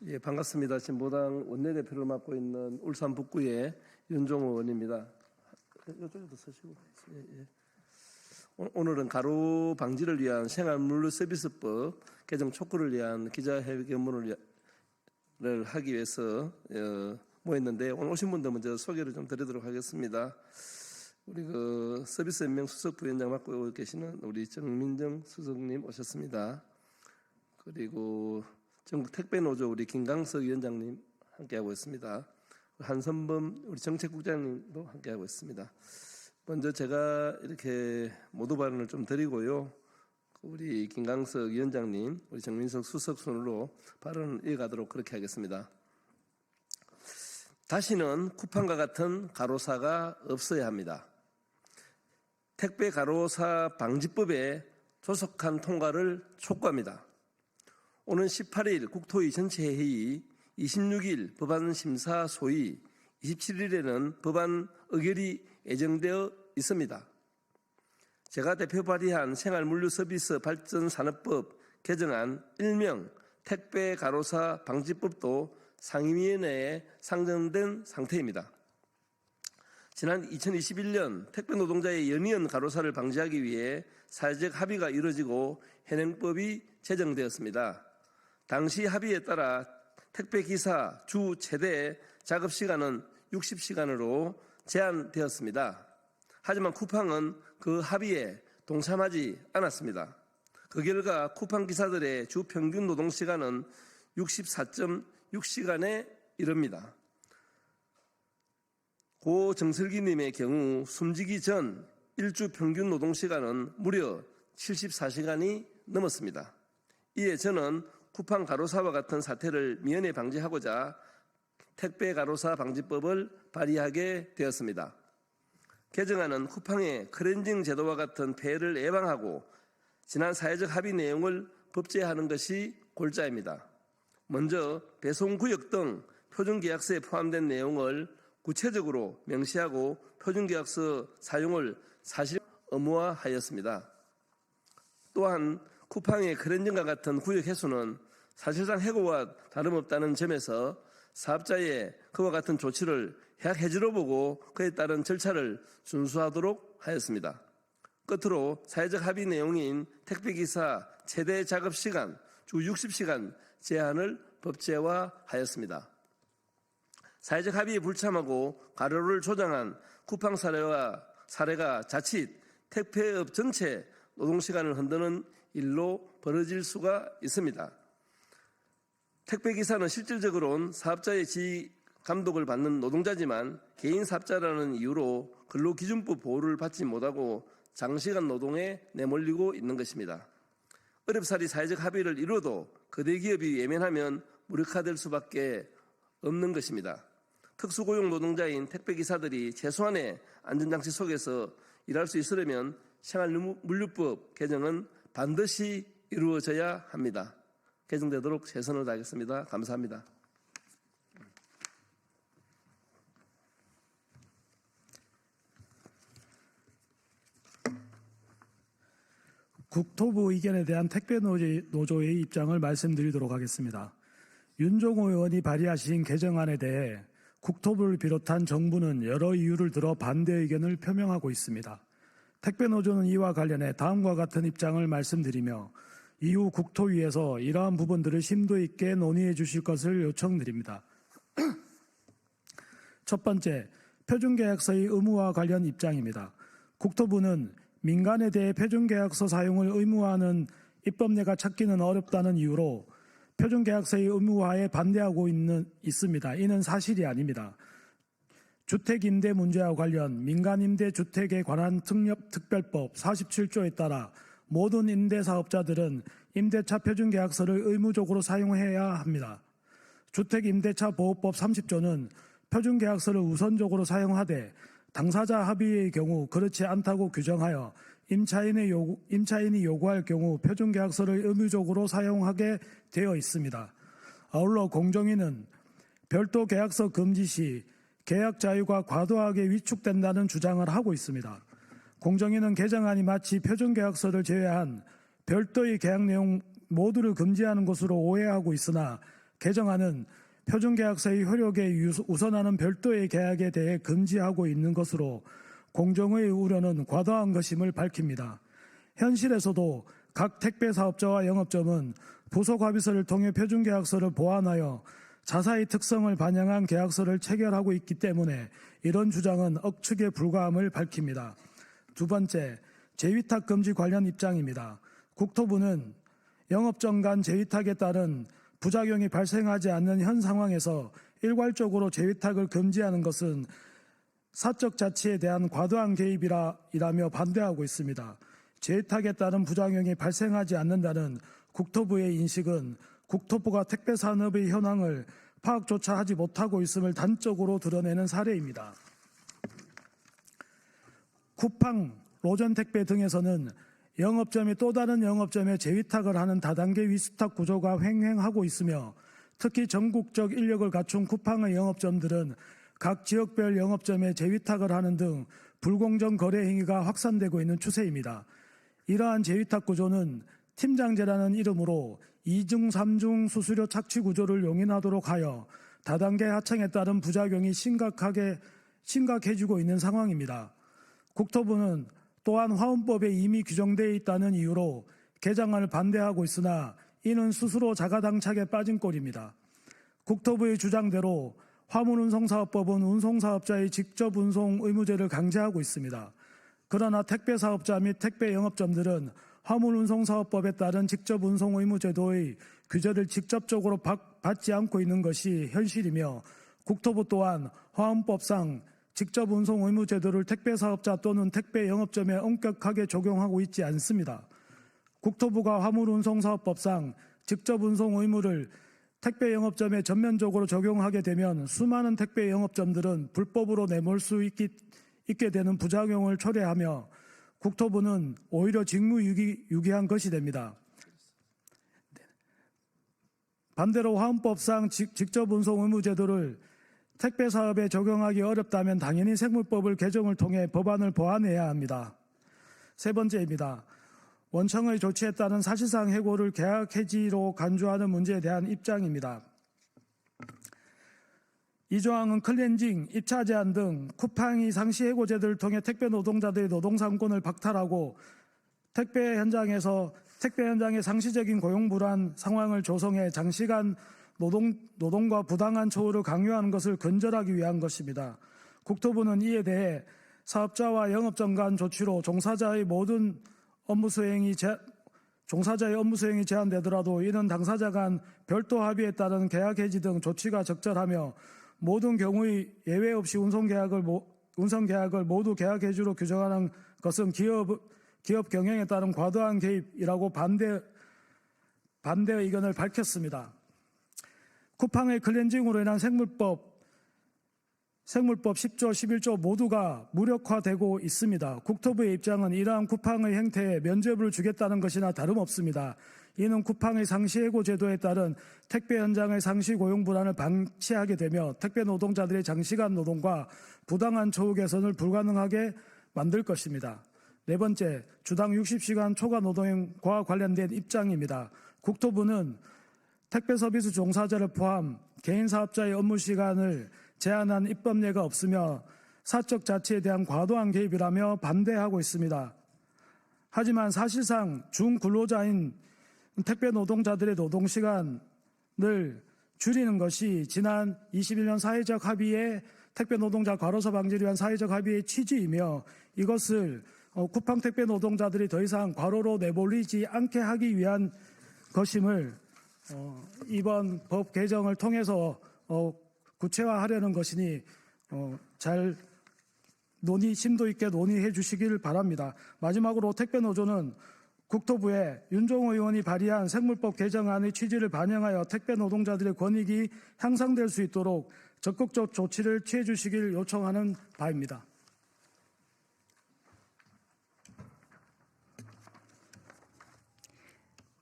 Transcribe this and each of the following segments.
예, 반갑습니다. 진보당 원내대표를 맡고 있는 울산 북구의 윤종호 의원입니다. 이쪽에도 서시고. 예, 예. 오늘은 가로 방지를 위한 생활물류서비스법 개정 촉구를 위한 기자회견문을 하기 위해서 모였는데, 오늘 오신 분들 먼저 소개를 좀 드리도록 하겠습니다. 우리 서비스 연맹 수석 부위원장 맡고 계시는 우리 정민정 수석님 오셨습니다. 그리고 전국 택배노조 우리 김강석 위원장님 함께하고 있습니다. 한선범 우리 정책국장님도 함께하고 있습니다. 먼저 제가 이렇게 모두 발언을 좀 드리고요. 우리 김강석 위원장님, 우리 정민석 수석 순으로 발언을 이어가도록 그렇게 하겠습니다. 다시는 쿠팡과 같은 가로사가 없어야 합니다. 택배 가로사 방지법의 조속한 통과를 촉구합니다. 오는 18일 국토위 전체 회의, 26일 법안 심사 소위, 27일에는 법안 의결이 예정되어 있습니다. 제가 대표 발의한 생활물류서비스 발전산업법 개정안 일명 택배 가로사 방지법도 상임위원회에 상정된 상태입니다. 지난 2021년 택배 노동자의 연이은 가로사를 방지하기 위해 사회적 합의가 이루어지고 현행법이 제정되었습니다. 당시 합의에 따라 택배기사 주 최대 작업시간은 60시간으로 제한되었습니다. 하지만 쿠팡은 그 합의에 동참하지 않았습니다. 그 결과 쿠팡 기사들의 주 평균 노동시간은 64.6시간에 이릅니다. 고 정슬기님의 경우 숨지기 전 일주 평균 노동시간은 무려 74시간이 넘었습니다. 이에 저는 쿠팡 가로사와 같은 사태를 미연에 방지하고자 택배 가로사 방지법을 발의하게 되었습니다. 개정안은 쿠팡의 클렌징 제도와 같은 폐해를 예방하고 지난 사회적 합의 내용을 법제화하는 것이 골자입니다. 먼저 배송구역 등 표준계약서에 포함된 내용을 구체적으로 명시하고 표준계약서 사용을 사실 의무화하였습니다. 또한 쿠팡의 클렌징과 같은 구역 해소는 사실상 해고와 다름없다는 점에서 사업자의 그와 같은 조치를 해약 해지로 보고 그에 따른 절차를 준수하도록 하였습니다. 끝으로 사회적 합의 내용인 택배기사 최대 작업시간 주 60시간 제한을 법제화하였습니다. 사회적 합의에 불참하고 가로를 조장한 쿠팡 사례가 자칫 택배업 전체 노동시간을 흔드는 일로 벌어질 수가 있습니다. 택배기사는 실질적으로는 사업자의 지휘 감독을 받는 노동자지만 개인 사업자라는 이유로 근로기준법 보호를 받지 못하고 장시간 노동에 내몰리고 있는 것입니다. 어렵사리 사회적 합의를 이뤄도 거대 기업이 외면하면 무력화될 수밖에 없는 것입니다. 특수고용 노동자인 택배기사들이 최소한의 안전장치 속에서 일할 수 있으려면 생활물류법 개정은 반드시 이루어져야 합니다. 개정되도록 최선을 다하겠습니다. 감사합니다. 국토부 의견에 대한 택배노조의 입장을 말씀드리도록 하겠습니다. 윤종호 의원이 발의하신 개정안에 대해 국토부를 비롯한 정부는 여러 이유를 들어 반대 의견을 표명하고 있습니다. 택배노조는 이와 관련해 다음과 같은 입장을 말씀드리며 이후 국토위에서 이러한 부분들을 심도 있게 논의해 주실 것을 요청드립니다. 첫 번째, 표준계약서의 의무화 관련 입장입니다. 국토부는 민간에 대해 표준계약서 사용을 의무화하는 입법례가 찾기는 어렵다는 이유로 표준계약서의 의무화에 반대하고 있습니다. 이는 사실이 아닙니다. 주택임대 문제와 관련 민간임대주택에 관한 특별법 47조에 따라 모든 임대사업자들은 임대차 표준계약서를 의무적으로 사용해야 합니다. 주택임대차 보호법 30조는 표준계약서를 우선적으로 사용하되 당사자 합의의 경우 그렇지 않다고 규정하여 임차인이 요구할 경우 표준계약서를 의무적으로 사용하게 되어 있습니다. 아울러 공정위는 별도 계약서 금지 시 계약 자유가 과도하게 위축된다는 주장을 하고 있습니다. 공정위는 개정안이 마치 표준계약서를 제외한 별도의 계약 내용 모두를 금지하는 것으로 오해하고 있으나 개정안은 표준계약서의 효력에 우선하는 별도의 계약에 대해 금지하고 있는 것으로 공정의 우려는 과도한 것임을 밝힙니다. 현실에서도 각 택배사업자와 영업점은 부속합의서를 통해 표준계약서를 보완하여 자사의 특성을 반영한 계약서를 체결하고 있기 때문에 이런 주장은 억측에 불과함을 밝힙니다. 두 번째, 재위탁 금지 관련 입장입니다. 국토부는 영업점 간 재위탁에 따른 부작용이 발생하지 않는 현 상황에서 일괄적으로 재위탁을 금지하는 것은 사적 자치에 대한 과도한 개입이라며 반대하고 있습니다. 재위탁에 따른 부작용이 발생하지 않는다는 국토부의 인식은 국토부가 택배산업의 현황을 파악조차 하지 못하고 있음을 단적으로 드러내는 사례입니다. 쿠팡, 로전택배 등에서는 영업점이 또 다른 영업점에 재위탁을 하는 다단계 위수탁 구조가 횡행하고 있으며 특히 전국적 인력을 갖춘 쿠팡의 영업점들은 각 지역별 영업점에 재위탁을 하는 등 불공정 거래 행위가 확산되고 있는 추세입니다. 이러한 재위탁 구조는 팀장제라는 이름으로 2중, 3중 수수료 착취 구조를 용인하도록 하여 다단계 하청에 따른 부작용이 심각해지고 있는 상황입니다. 국토부는 또한 화원법에 이미 규정되어 있다는 이유로 개정안을 반대하고 있으나 이는 스스로 자가당착에 빠진 꼴입니다. 국토부의 주장대로 화물운송사업법은 운송사업자의 직접 운송 의무제를 강제하고 있습니다. 그러나 택배사업자 및 택배영업점들은 화물운송사업법에 따른 직접 운송 의무제도의 규제를 직접적으로 받지 않고 있는 것이 현실이며 국토부 또한 화원법상 직접 운송 의무제도를 택배사업자 또는 택배영업점에 엄격하게 적용하고 있지 않습니다. 국토부가 화물운송사업법상 직접 운송 의무를 택배영업점에 전면적으로 적용하게 되면 수많은 택배영업점들은 불법으로 내몰 수 있게 되는 부작용을 초래하며 국토부는 오히려 직무유기한 것이 됩니다. 반대로 화원법상 직접 운송 의무 제도를 택배 사업에 적용하기 어렵다면 당연히 생물법을 개정을 통해 법안을 보완해야 합니다. 세 번째입니다. 원청의 조치에 따른 사실상 해고를 계약 해지로 간주하는 문제에 대한 입장입니다. 이 조항은 클렌징, 입차 제한 등 쿠팡이 상시 해고 제도를 통해 택배 노동자들의 노동상권을 박탈하고 택배 현장의 상시적인 고용 불안 상황을 조성해 장시간 노동과 부당한 처우를 강요하는 것을 근절하기 위한 것입니다. 국토부는 이에 대해 사업자와 영업점 간 조치로 종사자의 업무 수행이 제한되더라도 이는 당사자 간 별도 합의에 따른 계약 해지 등 조치가 적절하며 모든 경우의 예외 없이 운송 계약을 모두 계약 해지로 규정하는 것은 기업 경영에 따른 과도한 개입이라고 반대 의견을 밝혔습니다. 쿠팡의 클렌징으로 인한 생물법 10조, 11조 모두가 무력화되고 있습니다. 국토부의 입장은 이러한 쿠팡의 행태에 면죄부를 주겠다는 것이나 다름없습니다. 이는 쿠팡의 상시해고 제도에 따른 택배 현장의 상시 고용 불안을 방치하게 되며 택배 노동자들의 장시간 노동과 부당한 처우 개선을 불가능하게 만들 것입니다. 네 번째, 주당 60시간 초과 노동과 관련된 입장입니다. 국토부는 택배 서비스 종사자를 포함 개인 사업자의 업무 시간을 제한한 입법례가 없으며 사적 자치에 대한 과도한 개입이라며 반대하고 있습니다. 하지만 사실상 준근로자인 택배 노동자들의 노동시간을 줄이는 것이 지난 21년 사회적 합의의 택배 노동자 과로사 방지를 위한 사회적 합의의 취지이며 이것을 쿠팡 택배 노동자들이 더 이상 과로로 내몰리지 않게 하기 위한 것임을 이번 법 개정을 통해서 구체화하려는 것이니 잘 심도 있게 논의해 주시길 바랍니다. 마지막으로 택배노조는 국토부에 윤종호 의원이 발의한 생물법 개정안의 취지를 반영하여 택배 노동자들의 권익이 향상될 수 있도록 적극적 조치를 취해 주시길 요청하는 바입니다.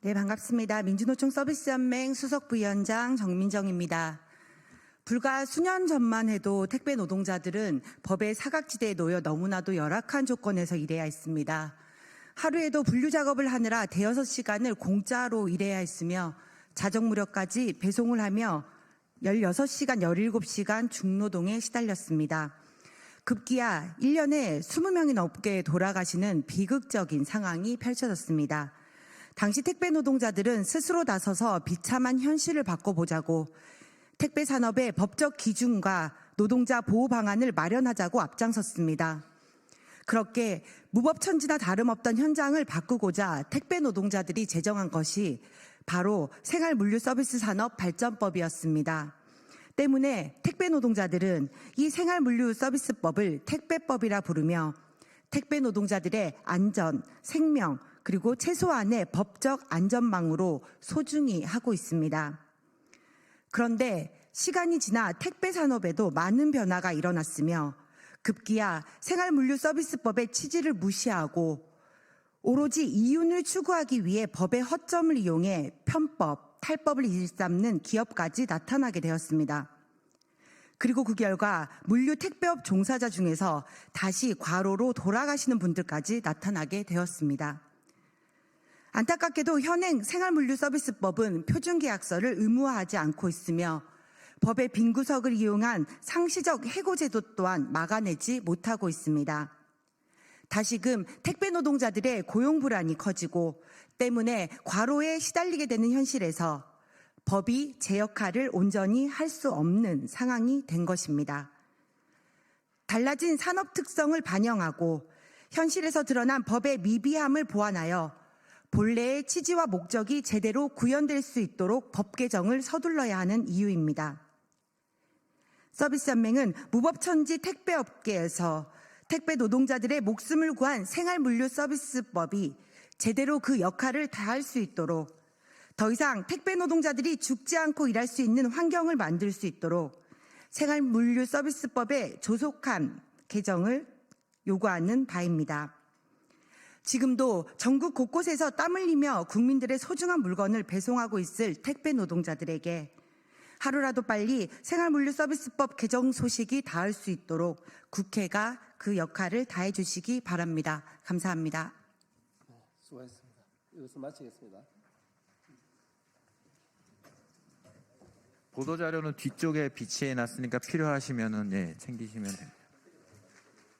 네, 반갑습니다. 민주노총 서비스연맹 수석부위원장 정민정입니다. 불과 수년 전만 해도 택배 노동자들은 법의 사각지대에 놓여 너무나도 열악한 조건에서 일해야 했습니다. 하루에도 분류 작업을 하느라 대여섯 시간을 공짜로 일해야 했으며 자정 무렵까지 배송을 하며 16시간, 17시간 중노동에 시달렸습니다. 급기야 1년에 20명이 넘게 돌아가시는 비극적인 상황이 펼쳐졌습니다. 당시 택배 노동자들은 스스로 나서서 비참한 현실을 바꿔보자고 택배 산업의 법적 기준과 노동자 보호 방안을 마련하자고 앞장섰습니다. 그렇게 무법천지나 다름없던 현장을 바꾸고자 택배 노동자들이 제정한 것이 바로 생활물류서비스산업발전법이었습니다. 때문에 택배 노동자들은 이 생활물류서비스법을 택배법이라 부르며 택배 노동자들의 안전, 생명, 그리고 최소한의 법적 안전망으로 소중히 하고 있습니다. 그런데 시간이 지나 택배 산업에도 많은 변화가 일어났으며 급기야 생활물류서비스법의 취지를 무시하고 오로지 이윤을 추구하기 위해 법의 허점을 이용해 편법, 탈법을 일삼는 기업까지 나타나게 되었습니다. 그리고 그 결과 물류 택배업 종사자 중에서 다시 과로로 돌아가시는 분들까지 나타나게 되었습니다. 안타깝게도 현행 생활물류서비스법은 표준계약서를 의무화하지 않고 있으며 법의 빈 구석을 이용한 상시적 해고제도 또한 막아내지 못하고 있습니다. 다시금 택배 노동자들의 고용 불안이 커지고 때문에 과로에 시달리게 되는 현실에서 법이 제 역할을 온전히 할 수 없는 상황이 된 것입니다. 달라진 산업 특성을 반영하고 현실에서 드러난 법의 미비함을 보완하여 본래의 취지와 목적이 제대로 구현될 수 있도록 법 개정을 서둘러야 하는 이유입니다. 서비스연맹은 무법천지 택배업계에서 택배 노동자들의 목숨을 구한 생활물류서비스법이 제대로 그 역할을 다할 수 있도록 더 이상 택배 노동자들이 죽지 않고 일할 수 있는 환경을 만들 수 있도록 생활물류서비스법의 조속한 개정을 요구하는 바입니다. 지금도 전국 곳곳에서 땀 흘리며 국민들의 소중한 물건을 배송하고 있을 택배 노동자들에게 하루라도 빨리 생활물류서비스법 개정 소식이 닿을 수 있도록 국회가 그 역할을 다해 주시기 바랍니다. 감사합니다. 수고하셨습니다. 이것을 마치겠습니다. 보도자료는 뒤쪽에 비치해 놨으니까 필요하시면은 챙기시면 됩니다.